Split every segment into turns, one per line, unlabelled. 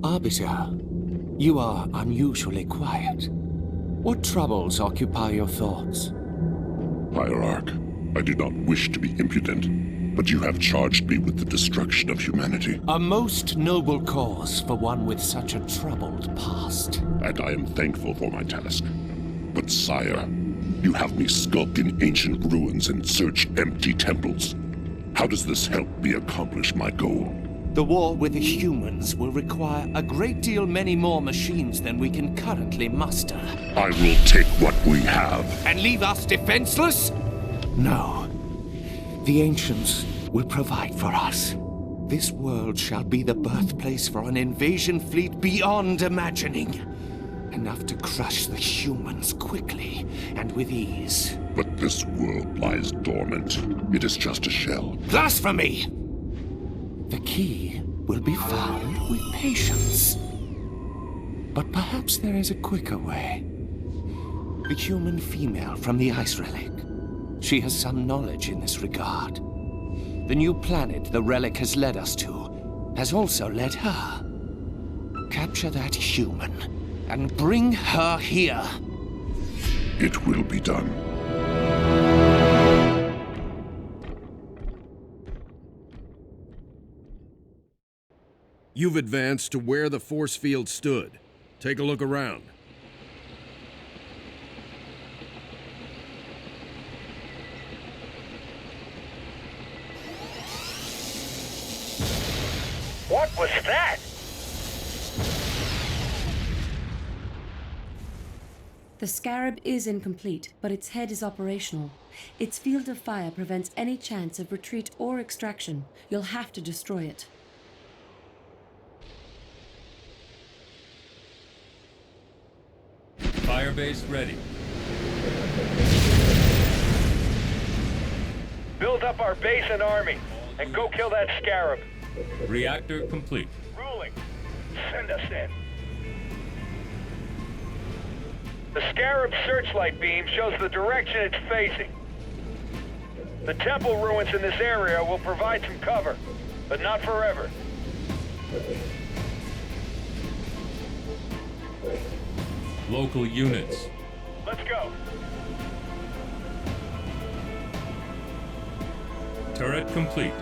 Arbiter, you are unusually quiet. What troubles occupy your thoughts?
Hierarch, I do not wish to be impudent, but you have charged me with the destruction of humanity.
A most noble cause for one with such a troubled past.
And I am thankful for my task. But sire, you have me skulk in ancient ruins and search empty temples. How does this help me accomplish my goal?
The war with the humans will require a great deal many more machines than we can currently muster.
I will take what we have.
And leave us defenseless? No. The ancients will provide for us. This world shall be the birthplace for an invasion fleet beyond imagining. Enough to crush the humans quickly and with ease.
But this world lies dormant. It is just a shell.
Blasphemy! The key will be found with patience. But perhaps there is a quicker way. The human female from the ice relic. She has some knowledge in this regard. The new planet the relic has led us to has also led her. Capture that human and bring her here.
It will be done.
You've advanced to where the force field stood. Take a look around.
What was that?
The Scarab is incomplete, but its head is operational. Its field of fire prevents any chance of retreat or extraction. You'll have to destroy it.
Firebase ready.
Build up our base and army, and go kill that Scarab.
Reactor complete.
Ruling. Send us in. The Scarab's searchlight beam shows the direction it's facing. The temple ruins in this area will provide some cover, but not forever.
Local units.
Let's go.
Turret complete.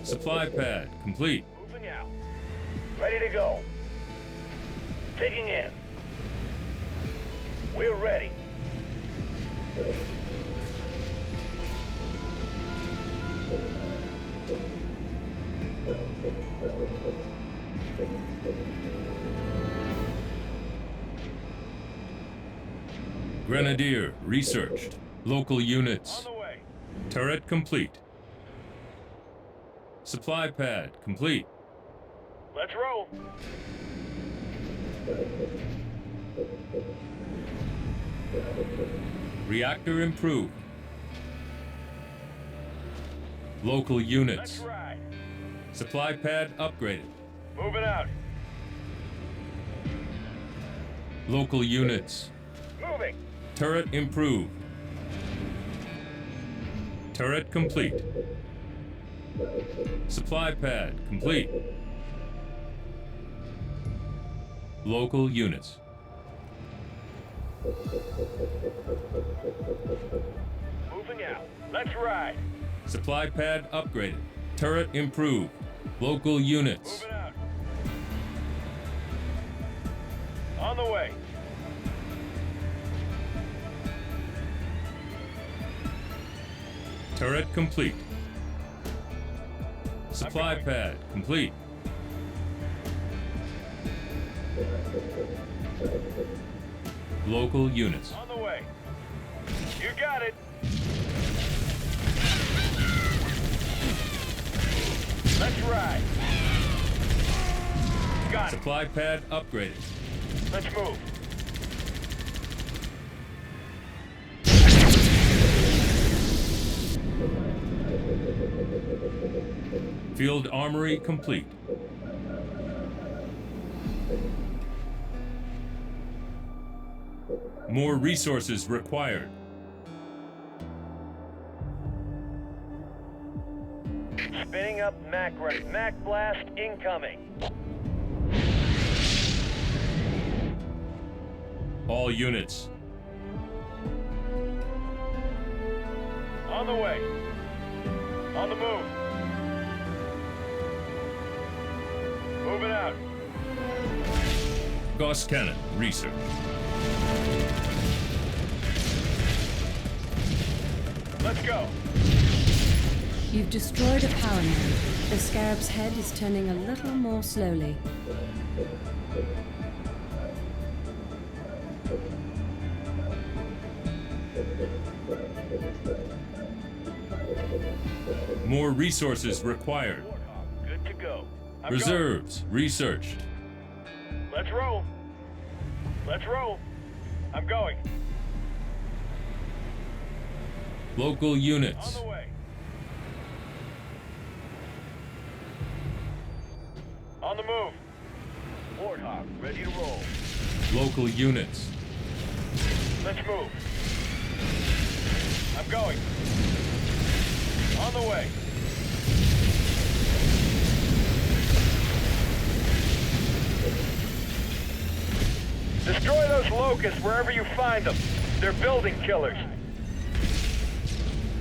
Supply pad complete.
Moving out. Ready to go. Taking in. We're ready.
Grenadier researched. Local units.
On the way.
Turret complete. Supply pad complete.
Let's roll.
Reactor improved. Local
Let's
units.
ride.
Supply pad upgraded.
Moving out.
Local units.
Moving.
Turret improved. Turret complete. Supply pad complete. Local units.
Moving out. Let's ride.
Supply pad upgraded. Turret improved. Local units.
Moving out. On the way.
Turret complete. Supply pad complete. Local units.
On the way. You got it. Let's ride. Got it.
Supply pad upgraded.
Let's move.
Field armory complete. More resources required.
Spinning up Mac blast incoming.
All units.
On the way. On the move. Moving out.
Gauss cannon, research.
Let's go.
You've destroyed a power node. The Scarab's head is turning a little more slowly.
More resources required.
Good to go. I'm
Reserves, researched.
going. Let's roll. Let's roll. I'm going.
Local
On
units.
the way. On the move. Warthog, ready to roll.
Local units.
Let's move. I'm going. On the way. Destroy those locusts wherever you find them. They're building killers.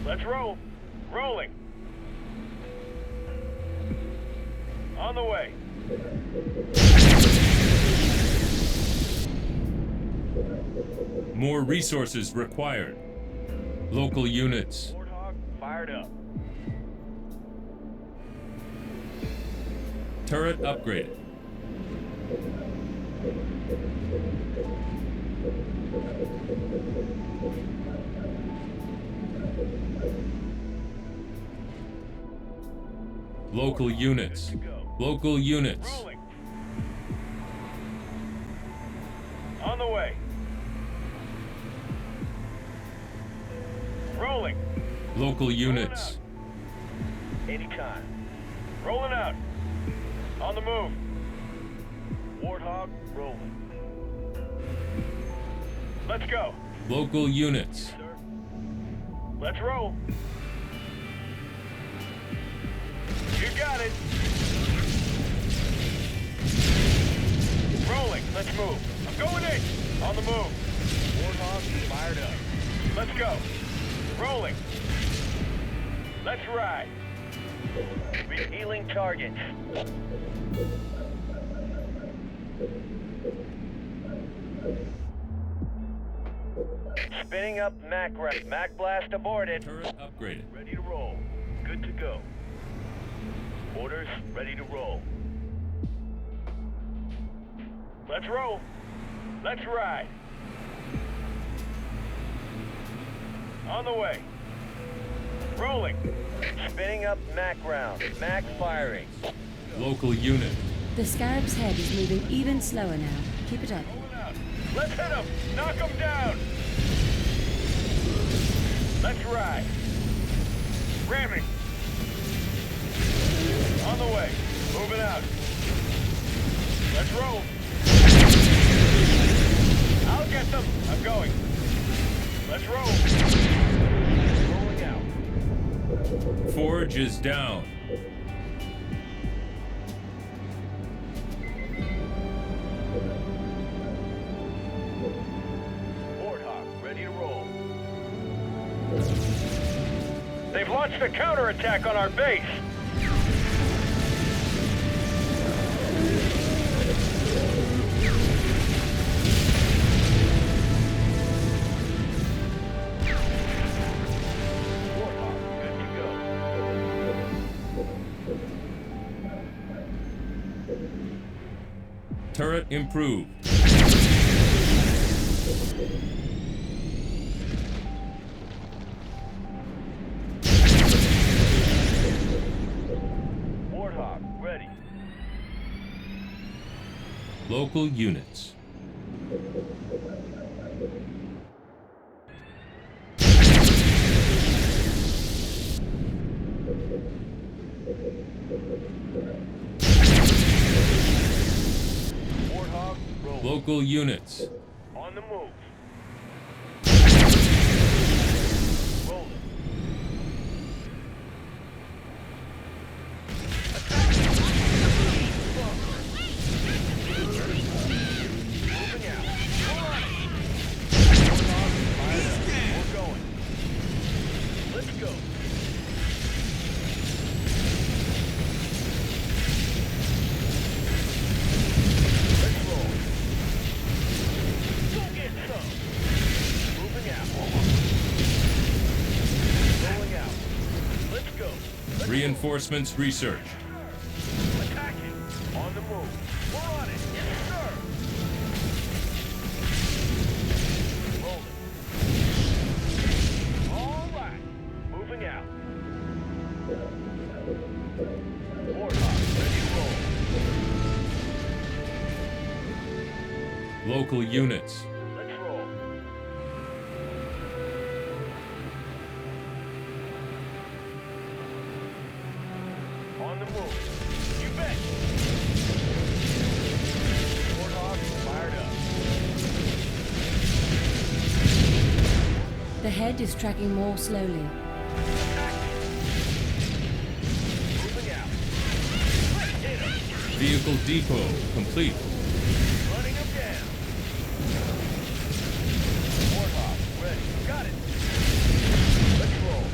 Let's roll. Rolling. On the way.
More resources required. Local units.
Warthog, fired up.
Turret upgraded. Local units. Local units.
Rolling. On the way. Rolling.
Local units.
Anytime. Rolling out. On the move. Warthog, rolling. Let's go.
Local units.
Sir. Let's roll. You got it. Rolling. Let's move. I'm going in. On the move. Warthog fired up. Let's go. Rolling. Let's ride. Revealing targets. Spinning up Mac blast aborted.
Turret upgraded.
Ready to roll. Good to go. Orders ready to roll. Let's roll. Let's ride. On the way. Rolling. Spinning up Mac round. Mac firing.
Local unit.
The Scarab's head is moving even slower now. Keep it up.
Rolling out. Let's hit him. Knock him down. Let's ride. Ramming. On the way. Moving out. Let's roll. I'll get them. I'm going. Let's roll. Rolling out.
Forge is down.
Warthog, ready to roll. They've launched a counterattack on our base. Warthog, good to go.
Turret improved.
Warthog, ready.
Local units.
Warthog, roll.
Local units.
On the move. Rolling.
Reinforcements research.
Attacking. On the move. We're on it. Yes, sir. Rolling. All right. Moving out. Warthog, ready to roll.
Local units.
Let's roll. On the move. You bet. Warthog fired up.
The head is tracking more slowly.
Moving out. Let's hit him.
Vehicle depot complete.
Running him down. Warthog ready. Got it. Let's roll.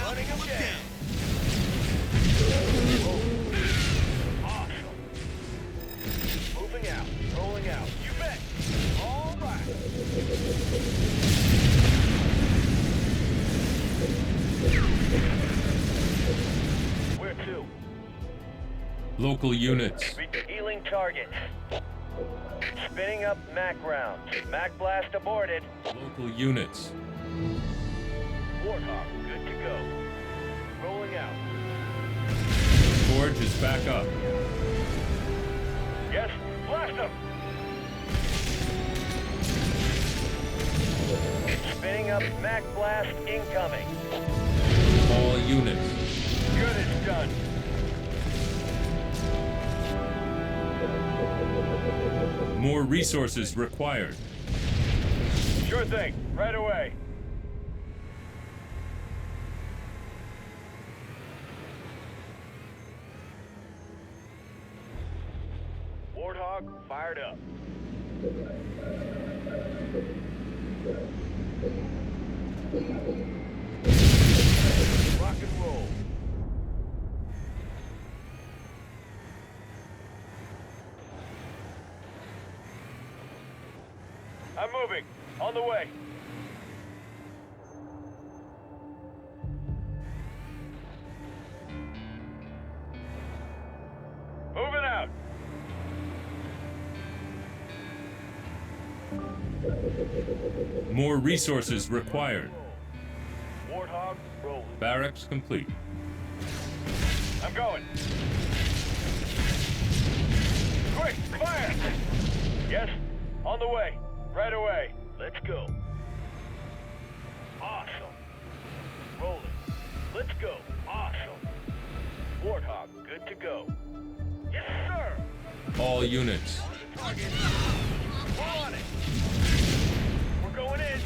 Running him down. Awesome. Moving out. Rolling out. You bet. All right. Where to?
Local units.
Healing target. Spinning up Mac rounds. Mac blast aborted.
Local units.
Warthog, good to go. Rolling out.
Forge is back up.
Yes, blast him. Spinning up Mac blast incoming.
All units.
Good as done.
More resources required.
Sure thing, right away. Warthog fired up. Rock and roll. I'm moving. On the way. Moving out.
More resources required.
Warthog rolling.
Barracks complete.
I'm going. Quick, fire! Yes, on the way. Right away. Let's go. Awesome. Rolling. Let's go. Awesome. Warthog, good to go. Yes, sir.
All units.
Target. We're on it. We're going in.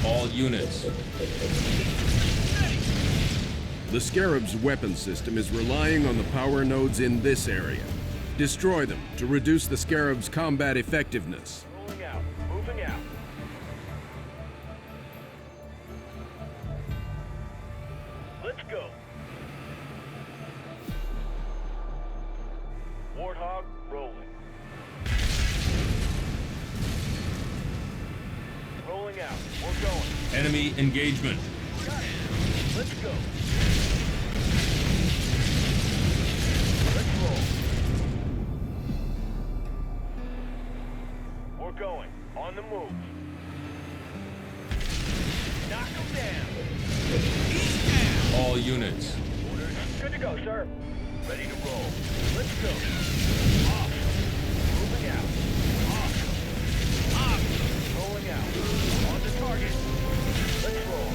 All units.
The Scarab's weapon system is relying on the power nodes in this area. Destroy them to reduce the Scarab's combat effectiveness.
Rolling out. Moving out. Let's go. Warthog rolling. Rolling out. We're going.
Enemy engagement.
Got it. Let's go. Let's roll. We're going. On the move. Knock him down.
All units.
Orders. Good to go, sir. Ready to roll. Let's go. Awesome. Moving out. Awesome. Awesome. Rolling out. On the target. Let's roll.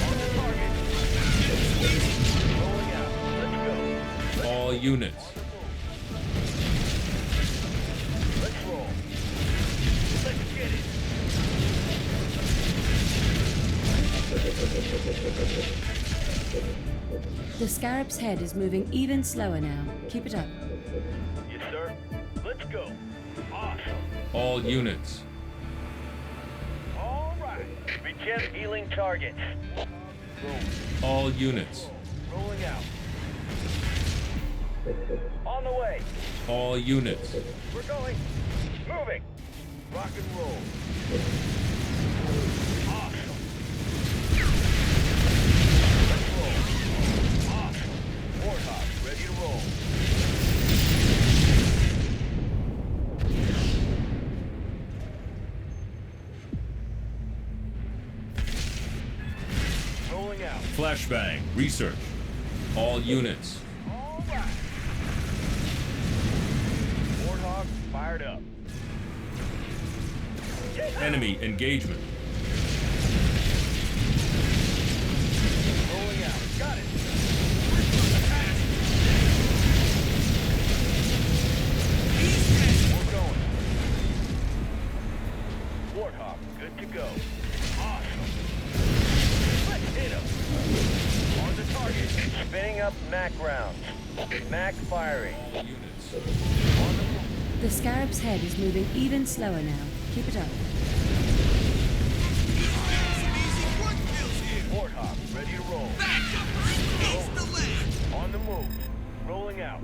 On the target. Rolling out. Let's go.
All units.
Let's roll. Let's get it.
The Scarab's head is moving even slower now. Keep it up.
Yes, sir. Let's go. Awesome.
All units.
All right. Begin healing targets. Roll.
All units.
Rolling out. On the way.
All units.
We're going. Moving. Rock and roll. Awesome. Let's roll. Awesome. Warthog, ready to roll. Rolling out.
Flashbang. Research. All units.
All right. Warthog fired up.
Enemy engagement.
Rolling out. Got it. We're going. Warthog, good to go. Awesome. Let's hit him. On the target. Spinning up MAC rounds. MAC firing.
Units.
On the move.
The Scarab's head is moving even slower now. Keep it up.
Warthog, ready to roll. On the move. Rolling out.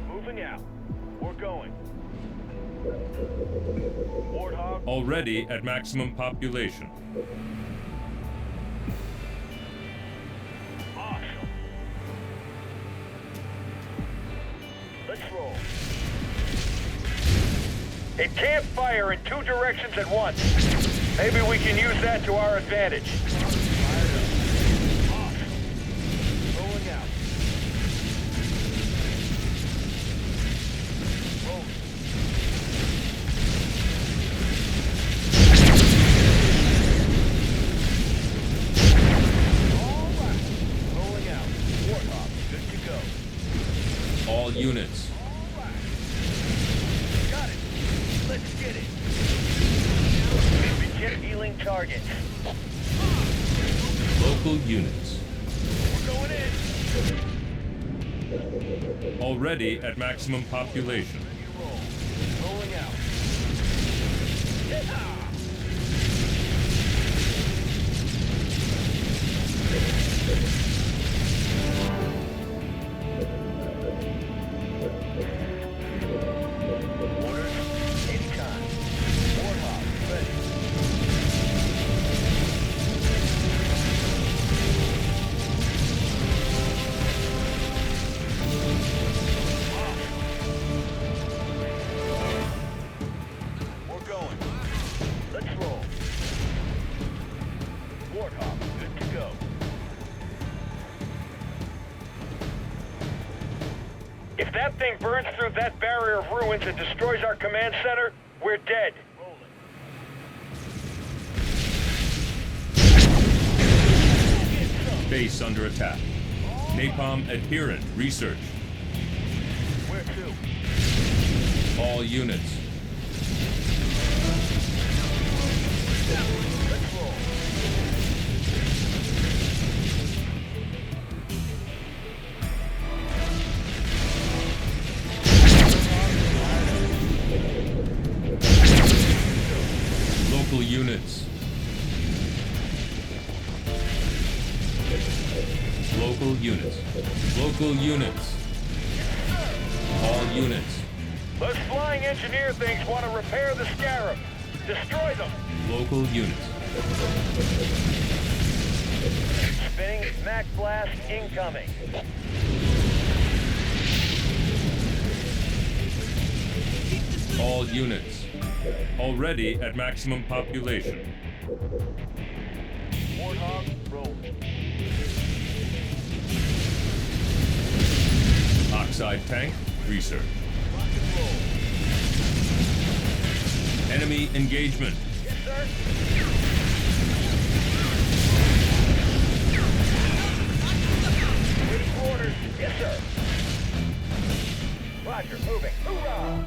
Moving out. We're going. Warthog.
Already at maximum population.
Awesome. Let's roll. It can't fire in two directions at once. Maybe we can use that to our advantage. Fired up. Awesome. Rolling out. Rolling. All right. Rolling out. Warthog, good to go.
All units.
All right. Got it. Let's get it. Begin healing target.
Local units.
We're going in.
Already at maximum population.
Roll. Rolling out. Yeehaw! Orders anytime. Warthog ready. We're going. Let's roll. Warthog, good to go. If that thing burns through that barrier of ruins and destroys our command center, we're dead.
Base under attack. Napalm adherent. Research.
Where to?
All units.
Let's roll.
Local units. Local units. Local units. All units.
Those flying engineer things want to repair the Scarab. Destroy them.
Local units.
Spinning MAC blast incoming.
All units. Already at maximum population.
Warthog rolling.
Oxide tank. Research.
Rock and roll.
Enemy engagement.
Yes, sir. Waiting for orders. Yes, sir. Roger, moving. Hoorah!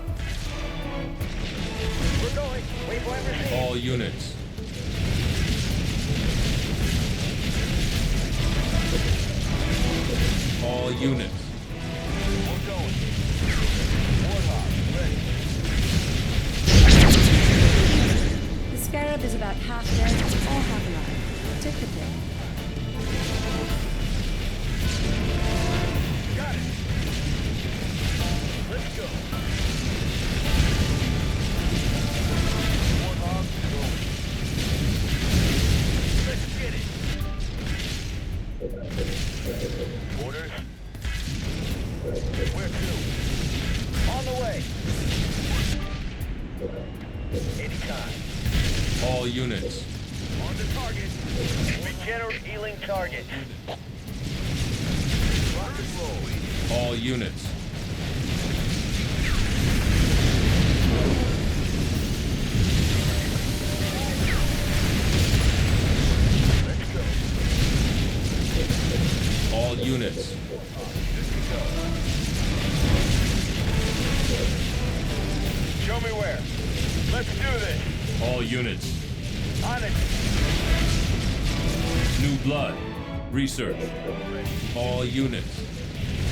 We're going. Waveland received.
All units. All units.
We're going. Warthog, ready.
The Scarab half dead or half alive. Take the pick.
Got it. Let's go. Warthog, go. Let's get it. Orders. Where to? On the way. Anytime.
All units.
On the target. Regenerate healing target. Rock and roll.
All units.
Let's go.
All units.
Show me where. Let's do this.
All units.
On it.
New blood. Research. All units.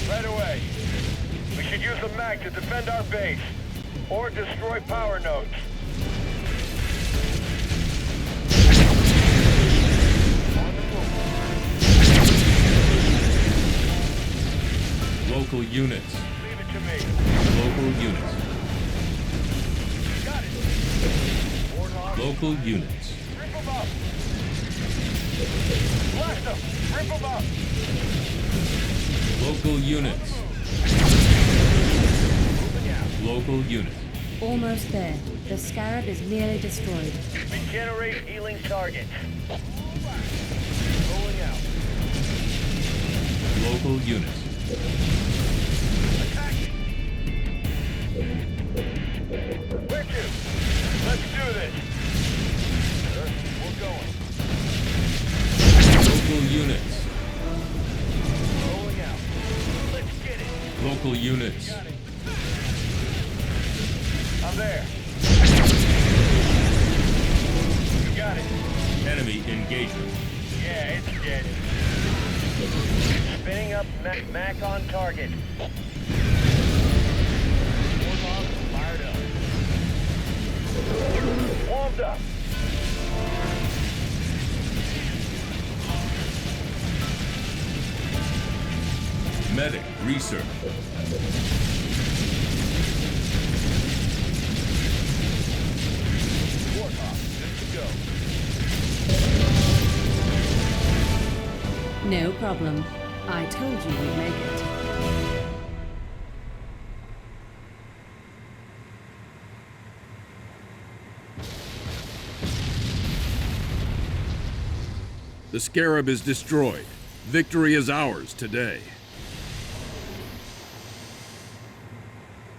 Right away. We should use the mag to defend our base. Or destroy power nodes. On the move.
Local units.
Leave it to me.
Local units.
Got it. Warthog.
Local units.
Rip them up. Blast them. Rip them up.
Local units.
Moving out.
Local units.
Almost there. The Scarab is nearly destroyed.
Regenerate healing target. Rolling out.
Local units.
Attacking. Where to? Let's do this. We're going.
Local units.
Rolling out. Let's get it.
Local units.
Got it. I'm there. You got it.
Enemy engagement.
Yeah, it's dead. Spinning up Mac on target. Warthog fired up. Warmed up.
Medic research.
Warthog, good to go.
No problem. I told you we'd make it.
The Scarab is destroyed. Victory is ours today.